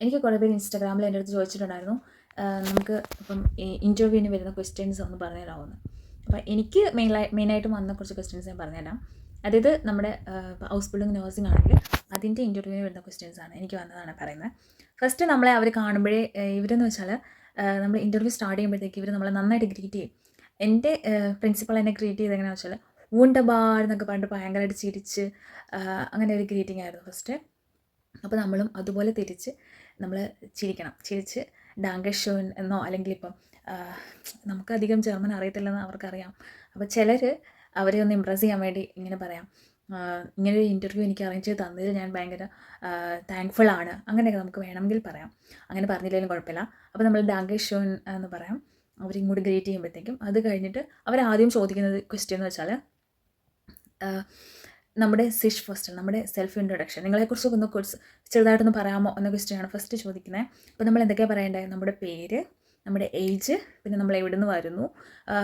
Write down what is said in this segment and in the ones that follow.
എനിക്ക് കുറേ പേര് ഇൻസ്റ്റാഗ്രാമിൽ എൻ്റെ അടുത്ത് ചോദിച്ചിട്ടുണ്ടായിരുന്നു, നമുക്ക് ഇപ്പം ഇൻ്റർവ്യൂവിന് വരുന്ന ക്വസ്റ്റ്യൻസ് ഒന്ന് പറഞ്ഞു തരാമെന്ന്. അപ്പം എനിക്ക് മെയിനായിട്ടും വന്ന കുറച്ച് ക്വസ്റ്റ്യൻസ് ഞാൻ പറഞ്ഞുതരാം. അതായത് നമ്മുടെ ഹൗസ് ബിൽഡിംഗ് നഴ്സിംഗ് ആണെങ്കിൽ അതിൻ്റെ ഇൻ്റർവ്യൂവിന് വരുന്ന ക്വസ്റ്റ്യൻസാണ് എനിക്ക് വന്നതാണ് പറയുന്നത്. ഫസ്റ്റ് നമ്മളെ അവർ കാണുമ്പോഴേ ഇവരെന്ന് വെച്ചാൽ നമ്മൾ ഇൻ്റർവ്യൂ സ്റ്റാർട്ട് ചെയ്യുമ്പോഴത്തേക്ക് ഇവർ നമ്മളെ നന്നായിട്ട് ഗ്രീറ്റ് ചെയ്യും. എൻ്റെ പ്രിൻസിപ്പൾ എന്നെ ഗ്രീറ്റ് ചെയ്ത് എങ്ങനെയാണെന്ന് വെച്ചാൽ വൂണ്ടബാർ എന്നൊക്കെ പറഞ്ഞിട്ട് ഭയങ്കരമായിട്ട് ചിരിച്ച് അങ്ങനെ ഒരു ഗ്രീറ്റിംഗ് ആയിരുന്നു ഫസ്റ്റ്. അപ്പോൾ നമ്മളും അതുപോലെ തിരിച്ച് നമ്മൾ ചിരിച്ച് ഡാങ്കെ ഷോൻ എന്നോ അല്ലെങ്കിൽ ഇപ്പം നമുക്കധികം ജർമ്മൻ അറിയത്തില്ലെന്ന് അവർക്കറിയാം. അപ്പോൾ ചിലർ അവരെ ഒന്ന് ഇമ്പ്രസ് ചെയ്യാൻ വേണ്ടി ഇങ്ങനെ പറയാം, ഇങ്ങനൊരു ഇൻ്റർവ്യൂ എനിക്ക് അറേഞ്ച് ചെയ്ത് തന്നതിൽ ഞാൻ ഭയങ്കര താങ്ക്ഫുൾ ആണ്, അങ്ങനെയൊക്കെ നമുക്ക് വേണമെങ്കിൽ പറയാം. അങ്ങനെ പറഞ്ഞില്ലെങ്കിലും കുഴപ്പമില്ല. അപ്പോൾ നമ്മൾ ഡാങ്കെ ഷോൻ എന്ന് പറയാം അവരിങ്ങോട്ട് ഗ്രേറ്റ് ചെയ്യുമ്പോഴത്തേക്കും. അത് കഴിഞ്ഞിട്ട് അവരാദ്യം ചോദിക്കുന്നത് ക്വസ്റ്റ്യൻ എന്ന് വെച്ചാൽ നമ്മുടെ സിഷ് ഫസ്റ്റ്, നമ്മുടെ സെൽഫ് ഇൻട്രൊഡക്ഷൻ, നിങ്ങളെക്കുറിച്ചൊക്കെ ഒന്ന് ചെറുതായിട്ടൊന്ന് പറയാമോ എന്ന ക്വസ്റ്റ്യനാണ് ഫസ്റ്റ് ചോദിക്കുന്നത്. അപ്പോൾ നമ്മൾ എന്തൊക്കെയാണ് പറയേണ്ടത്? നമ്മുടെ പേര്, നമ്മുടെ ഏജ്, പിന്നെ നമ്മൾ എവിടെ നിന്ന് വരുന്നു.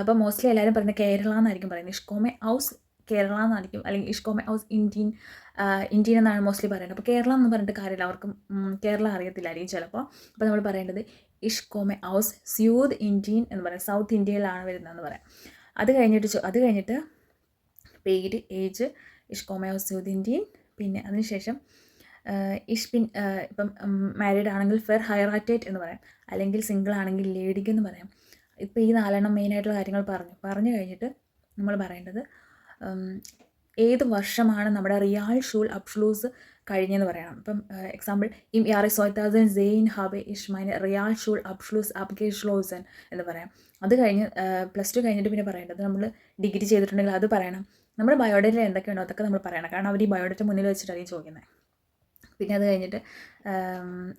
അപ്പോൾ മോസ്റ്റ്ലി എല്ലാവരും പറയുന്നത് കേരള എന്നായിരിക്കും പറയുന്നത്. ഇഷ്കോമെ ഹൗസ് കേരള എന്നായിരിക്കും, അല്ലെങ്കിൽ ഇഷ്കോമെ ഹൗസ് ഇന്ത്യൻ എന്നാണ് മോസ്റ്റ്ലി പറയുന്നത്. അപ്പോൾ കേരള എന്ന് പറഞ്ഞിട്ട് കാര്യമില്ല, അവർക്കും കേരള അറിയത്തില്ലായിരിക്കും ചിലപ്പോൾ. അപ്പോൾ നമ്മൾ പറയേണ്ടത് ഇഷ്കോമെ ഹൗസ് സ്യൂദ് ഇന്ത്യൻ എന്ന് പറയാം, സൗത്ത് ഇന്ത്യയിലാണ് വരുന്നതെന്ന് പറയാം. അത് കഴിഞ്ഞിട്ട് പേര്, ഏജ്, ഇഷ്കോമെ ഹൗസ് സ്യൂദ് ഇന്ത്യൻ. പിന്നെ അതിനുശേഷം ഇപ്പം മാരീഡ് ആണെങ്കിൽ ഫെർ ഹൈറാറ്റേറ്റ് എന്ന് പറയാം, അല്ലെങ്കിൽ സിംഗിൾ ആണെങ്കിൽ ലേഡിക്ക് എന്ന് പറയാം. ഇപ്പോൾ ഈ 4 മെയിനായിട്ടുള്ള കാര്യങ്ങൾ പറഞ്ഞു കഴിഞ്ഞിട്ട് നമ്മൾ പറയേണ്ടത് ഏത് വർഷമാണ് നമ്മുടെ റിയാൽ ഷൂൾ അബ്ഷ്ലൂസ് കഴിഞ്ഞെന്ന് പറയണം. ഇപ്പം എക്സാമ്പിൾ ഇം യാറെ 2010 habe ich meine Realschul Abschluss abgeschlossen എന്ന് പറയാം. അത് കഴിഞ്ഞ് +2 കഴിഞ്ഞിട്ട് പിന്നെ പറയേണ്ടത് നമ്മൾ ഡിഗ്രി ചെയ്തിട്ടുണ്ടെങ്കിൽ അത് പറയണം. നമ്മുടെ ബയോഡേറ്റയിൽ എന്തൊക്കെയുണ്ടോ അതൊക്കെ നമ്മൾ പറയണം, കാരണം അവർ ഈ ബയോഡേറ്റ മുന്നിൽ വെച്ചിട്ടായിരിക്കും ചോദിക്കുന്നത്. പിന്നെ അത് കഴിഞ്ഞിട്ട്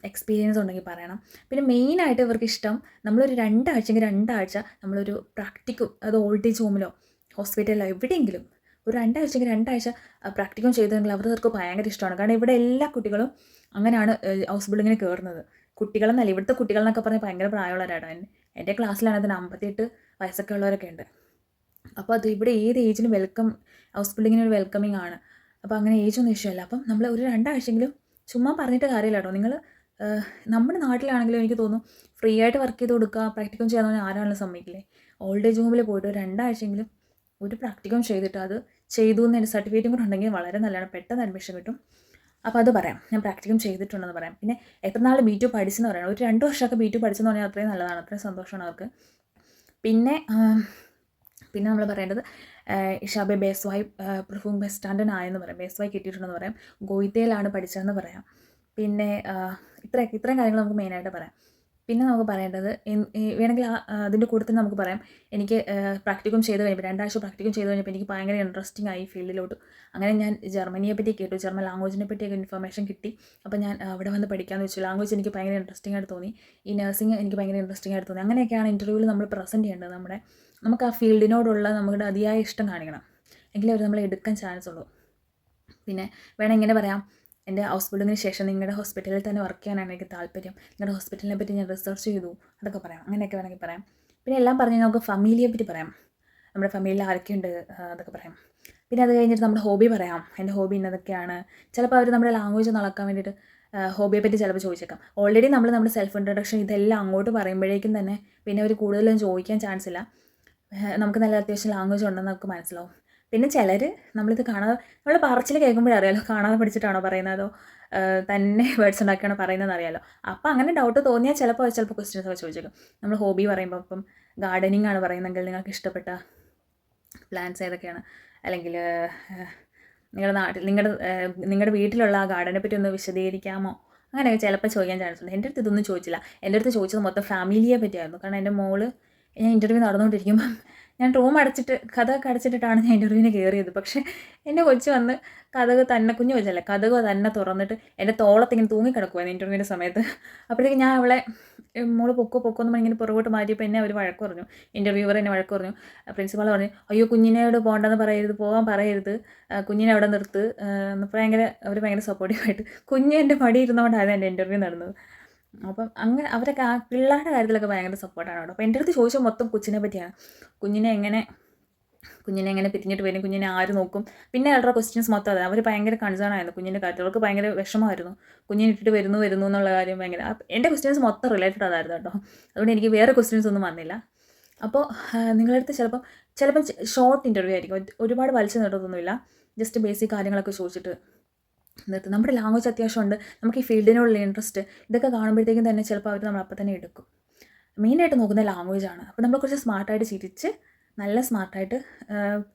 എക്സ്പീരിയൻസ് ഉണ്ടെങ്കിൽ പറയണം. പിന്നെ മെയിനായിട്ട് ഇവർക്ക് ഇഷ്ടം നമ്മളൊരു 2 ആഴ്ച നമ്മളൊരു പ്രാക്ടിക്കും, അത് ഓൾഡ് ഏജ് ഹോമിലോ ഹോസ്പിറ്റലിലോ എവിടെയെങ്കിലും ഒരു 2 ആഴ്ച പ്രാക്ടിക്കും ചെയ്തെങ്കിൽ അവർക്ക് ഭയങ്കര ഇഷ്ടമാണ്. കാരണം ഇവിടെ എല്ലാ കുട്ടികളും അങ്ങനെയാണ് ഹൗസ് ബിൽഡിങ്ങിന് കയറുന്നത്. കുട്ടികളെന്നല്ല, ഇവിടുത്തെ കുട്ടികളെന്നൊക്കെ പറഞ്ഞാൽ ഭയങ്കര പ്രായമുള്ളവരാണ്. എൻ്റെ ക്ലാസ്സിലാണ് അതിന് 58 വയസ്സൊക്കെ ഉള്ളവരൊക്കെ ഉണ്ട്. അപ്പോൾ അത് ഇവിടെ ഏത് ഏജിനും ഹൗസ് ബിൽഡിങ്ങിന് ഒരു വെൽക്കമിങ് ആണ്. അപ്പോൾ അങ്ങനെ ഏജൊന്നും ഇഷ്ടമല്ല. അപ്പം നമ്മൾ ഒരു 2 ആഴ്ചയെങ്കിലും ചുമ്മാ പറഞ്ഞിട്ട് കാര്യമില്ല കേട്ടോ. നിങ്ങൾ നമ്മുടെ നാട്ടിലാണെങ്കിലും എനിക്ക് തോന്നുന്നു ഫ്രീ ആയിട്ട് വർക്ക് ചെയ്ത് കൊടുക്കുക, പ്രാക്ടിക്കം ചെയ്യാൻ ആരാണെങ്കിലും സമ്മതിക്കില്ലേ. ഓൾഡ് ഏജ് ഹോമിൽ പോയിട്ട് ഒരു 2 ആഴ്ചയെങ്കിലും ഒരു പ്രാക്ടിക്കം ചെയ്തിട്ട് അത് ചെയ്തു എന്നതിൻ്റെ സർട്ടിഫിക്കറ്റും കൂടെ ഉണ്ടെങ്കിൽ വളരെ നല്ലതാണ്, പെട്ടെന്ന് അഡ്മിഷൻ കിട്ടും. അപ്പോൾ അത് പറയാം, ഞാൻ പ്രാക്ടിക്കം ചെയ്തിട്ടുണ്ടെന്ന് പറയാം. പിന്നെ എത്ര നാൾ B2 പഠിച്ചെന്ന് പറയണം. ഒരു 2 വർഷമൊക്കെ B2 പഠിച്ചെന്ന് പറഞ്ഞാൽ അത്രയും നല്ലതാണ്, അത്രയും സന്തോഷമാണ് അവർക്ക്. പിന്നെ നമ്മൾ പറയേണ്ടത് ഇഷാബെ ബേസ്വായ് പ്രഫൂം ബസ് സ്റ്റാൻഡൻ ആയെന്ന് പറയാം, ബേസ്വായ് കിട്ടിയിട്ടുണ്ടെന്ന് പറയാം, ഗോയിത്തയിലാണ് പഠിച്ചതെന്ന് പറയാം. പിന്നെ ഇത്രയും കാര്യങ്ങൾ നമുക്ക് മെയിനായിട്ട് പറയാം. പിന്നെ നമുക്ക് പറയേണ്ടത് വേണമെങ്കിൽ അതിൻ്റെ കൂടെ തന്നെ നമുക്ക് പറയാം, എനിക്ക് പ്രാക്ടിക്കം ചെയ്ത് കഴിഞ്ഞപ്പോൾ 2 ആഴ്ച പ്രാക്ടിക്കം ചെയ്ത് കഴിഞ്ഞപ്പോൾ എനിക്ക് ഭയങ്കര ഇൻട്രസ്റ്റിംഗ് ആയി ഫീൽഡിലോട്ട്. അങ്ങനെ ഞാൻ ജർമ്മനിയെ പറ്റി കേട്ടു, ജർമ്മൻ ലാംഗ്വേജിനെ പറ്റിയൊക്കെ ഇൻഫർമേഷൻ കിട്ടി. അപ്പോൾ ഞാൻ അവിടെ വന്ന് പഠിക്കാമെന്ന് വെച്ചു. ലാംഗ്വേജ് എനിക്ക് ഭയങ്കര ഇൻട്രസ്റ്റിംഗ് ആയിട്ട് തോന്നി, ഈ നഴ്സിംഗ് എനിക്ക് ഭയങ്കര ഇൻട്രസ്റ്റിംഗ് ആയിട്ട് തോന്നി. അങ്ങനെയൊക്കെയാണ് ഇൻ്റർവ്യൂവിൽ നമ്മൾ പ്രസൻറ്റ് ചെയ്യേണ്ടത്. നമുക്ക് ആ ഫീൽഡിനോടുള്ള നമ്മുടെ അതിയായ ഇഷ്ടം കാണിക്കണം, എങ്കിലേ അവർ നമ്മളെ എടുക്കാൻ ചാൻസ് ഉള്ളൂ. പിന്നെ വേണം ഇങ്ങനെ പറയാം, എൻ്റെ ഹൗസ് ബിൽഡിങ്ങിന് ശേഷം നിങ്ങളുടെ ഹോസ്പിറ്റലിൽ തന്നെ വർക്ക് ചെയ്യാനാണ് എനിക്ക് താല്പര്യം, നിങ്ങളുടെ ഹോസ്പിറ്റലിനെ പറ്റി ഞാൻ റിസർച്ച് ചെയ്തു, അതൊക്കെ പറയാം. അങ്ങനെയൊക്കെ വേണമെങ്കിൽ പറയാം. പിന്നെ എല്ലാം പറഞ്ഞ് നമുക്ക് ഫാമിലിയെ പറ്റി പറയാം, നമ്മുടെ ഫാമിലിയിൽ ആരൊക്കെയുണ്ട് അതൊക്കെ പറയാം. പിന്നെ അത് കഴിഞ്ഞിട്ട് നമ്മുടെ ഹോബി പറയാം, എൻ്റെ ഹോബി ഇന്നതൊക്കെയാണ്. ചിലപ്പോൾ അവർ നമ്മുടെ ലാംഗ്വേജ് ഒന്ന് അളക്കാൻ വേണ്ടിയിട്ട് ഹോബിയെ പറ്റി ചിലപ്പോൾ ചോദിച്ചേക്കാം. ഓൾറെഡി നമ്മൾ നമ്മുടെ സെൽഫ് ഇൻട്രൊഡക്ഷൻ ഇതെല്ലാം അങ്ങോട്ട് പറയുമ്പോഴേക്കും തന്നെ പിന്നെ അവർ കൂടുതലൊന്നും ചോദിക്കാൻ ചാൻസ് ഇല്ല, നമുക്ക് നല്ല അത്യാവശ്യം ലാംഗ്വേജ് ഉണ്ടെന്ന് നമുക്ക് മനസ്സിലാവും. പിന്നെ ചിലർ നമ്മളിത് കാണാതെ, നമ്മൾ പറച്ചിൽ കേൾക്കുമ്പോഴറിയാലോ കാണാതെ പഠിച്ചിട്ടാണോ പറയുന്നതോ തന്നെ വേർഡ്സ് ഉണ്ടാക്കിയാണോ പറയുന്നതെന്ന് അറിയാലോ. അപ്പോൾ അങ്ങനെ ഡൗട്ട് തോന്നിയാൽ ചിലപ്പോൾ ക്വസ്റ്റ്യൻസ് ഒക്കെ ചോദിച്ചേക്കും. നമ്മൾ ഹോബി പറയുമ്പോൾ ഇപ്പം ഗാർഡനിങ് ആണ് പറയുന്നതെങ്കിൽ നിങ്ങൾക്ക് ഇഷ്ടപ്പെട്ട പ്ലാന്റ്സ് ഏതൊക്കെയാണ്, അല്ലെങ്കിൽ നിങ്ങളുടെ വീട്ടിലുള്ള ആ ഗാർഡനെ പറ്റി ഒന്ന് വിശദീകരിക്കാമോ, അങ്ങനെയൊക്കെ ചിലപ്പോൾ ചോദിക്കാൻ ചാൻസ് ഉണ്ട്. എൻ്റെ അടുത്ത് ഇതൊന്നും ചോദിച്ചില്ല. എൻ്റെ അടുത്ത് ചോദിച്ചത് മൊത്തം ഫാമിലിയെ പറ്റിയായിരുന്നു. കാരണം എൻ്റെ മോള്, ഞാൻ ഇൻ്റർവ്യൂ നടന്നുകൊണ്ടിരിക്കുമ്പം ഞാൻ റൂം കഥകൊക്കെ അടച്ചിട്ടിട്ടാണ് ഞാൻ ഇൻ്റർവ്യൂവിന് കയറിയത്. പക്ഷേ എൻ്റെ കൊച്ച് വന്ന് കുഞ്ഞു കൊച്ചല്ലേ, കഥക് തന്നെ തുറന്നിട്ട് എൻ്റെ തോളത്തിങ്ങനെ തൂങ്ങിക്കിടക്കുമായിരുന്നു ഇൻ്റർവ്യൂവിൻ്റെ സമയത്ത്. അപ്പോഴത്തേക്ക് ഞാൻ അവളെ മോള് പൊക്കോ എന്ന് പറഞ്ഞിങ്ങനെ പുറകോട്ട് മാറ്റിയപ്പോൾ എന്നെ അവർ വഴക്ക് പറഞ്ഞു, ഇൻ്റർവ്യൂവർ എന്നെ വഴക്ക് പറഞ്ഞു. പ്രിൻസിപ്പാൾ പറഞ്ഞു, അയ്യോ കുഞ്ഞിനോട് പോകാൻ പറയരുത്, കുഞ്ഞിനെ അവിടെ നിർത്ത്. അവർ ഭയങ്കര സപ്പോർട്ടീവായിട്ട് കുഞ്ഞ് എൻ്റെ മടി ഇരുന്നുകൊണ്ടാണ് എൻ്റെ ഇൻ്റർവ്യൂ നടന്നത്. അപ്പം അങ്ങനെ അവരൊക്കെ ആ പിള്ളേരുടെ കാര്യത്തിലൊക്കെ ഭയങ്കര സപ്പോർട്ടാണ് കേട്ടോ. അപ്പോൾ എൻ്റെ അടുത്ത് ചോദിച്ചാൽ മൊത്തം കൊച്ചിനെ പറ്റിയാണ്, കുഞ്ഞിനെ എങ്ങനെ കുഞ്ഞിനെ എങ്ങനെ പിരിഞ്ഞിട്ട് വരും, കുഞ്ഞിനെ ആര് നോക്കും, പിന്നെ അവരുടെ ക്വസ്റ്റ്യൻസ് മൊത്തം അതാണ്. അവർ ഭയങ്കര കൺസേൺ ആയിരുന്നു കുഞ്ഞിൻ്റെ കാര്യത്തിൽ. അവർക്ക് ഭയങ്കര വിഷമമായിരുന്നു കുഞ്ഞിനെ ഇട്ടിട്ട് വരുന്നു എന്നുള്ള കാര്യം ഭയങ്കര. എൻ്റെ ക്വസ്റ്റ്യൻസ് മൊത്തം റിലേറ്റഡ് അതായിരുന്നു കേട്ടോ. അതുകൊണ്ട് എനിക്ക് വേറെ ക്വസ്റ്റ്യൻസ് ഒന്നും വന്നില്ല. അപ്പോൾ നിങ്ങളടുത്ത് ചിലപ്പം ഷോർട്ട് ഇൻ്റർവ്യൂ ആയിരിക്കും, ഒരുപാട് വലിച്ചു നീട്ടത്തൊന്നുമില്ല. ജസ്റ്റ് ബേസിക് കാര്യങ്ങളൊക്കെ ചോദിച്ചിട്ട് നിർത്തും. നമ്മുടെ ലാംഗ്വേജ് അത്യാവശ്യമുണ്ട്, നമുക്ക് ഈ ഫീൽഡിനോടുള്ള ഇൻട്രസ്റ്റ്, ഇതൊക്കെ കാണുമ്പോഴത്തേക്കും തന്നെ ചിലപ്പോൾ അവർ നമ്മൾ അപ്പം തന്നെ എടുക്കും. മെയിനായിട്ട് നോക്കുന്ന ലാംഗ്വേജാണ്. അപ്പോൾ നമ്മൾ കുറച്ച് സ്മാർട്ടായിട്ട് ചിരിച്ച് നല്ല സ്മാർട്ടായിട്ട്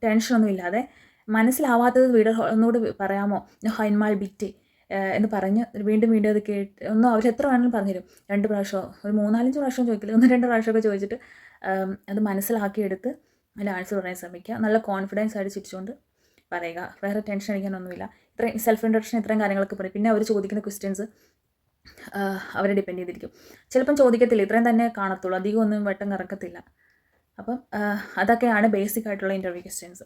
ടെൻഷനൊന്നും ഇല്ലാതെ മനസ്സിലാവാത്തത് ഒന്നുകൂടി പറയാമോ, ഹൈൻമാൾ ബിറ്റ് എന്ന് പറഞ്ഞ് വീണ്ടും അത് കേട്ട് ഒന്നും അവർ എത്ര വേണമെങ്കിലും പറഞ്ഞുതരും. 2 പ്രാവശ്യമോ ഒരു 3-4 പ്രാവശ്യം ചോദിക്കില്ല, 1-2 പ്രാവശ്യമൊക്കെ ചോദിച്ചിട്ട് അത് മനസ്സിലാക്കിയെടുത്ത് അതിൽ ആൻസർ പറയാൻ ശ്രമിക്കുക. നല്ല കോൺഫിഡൻസ് ആയിട്ട് ചിരിച്ചുകൊണ്ട് പറയുക. വേറെ ടെൻഷൻ അടിക്കാനൊന്നുമില്ല. ഇത്രയും സെൽഫ് ഇൻട്രൊഡക്ഷൻ ഇത്രയും കാര്യങ്ങളൊക്കെ പറയും. പിന്നെ അവർ ചോദിക്കുന്ന ക്വസ്റ്റ്യൻസ് അവരെ ഡിപ്പെൻഡ് ചെയ്തിരിക്കും. ചിലപ്പം ചോദിക്കത്തില്ല, ഇത്രയും തന്നെ കാണത്തുള്ളൂ, അധികം ഒന്നും വട്ടം കറക്കത്തില്ല. അപ്പം അതൊക്കെയാണ് ബേസിക് ആയിട്ടുള്ള ഇൻ്റർവ്യൂ ക്വസ്റ്റ്യൻസ്.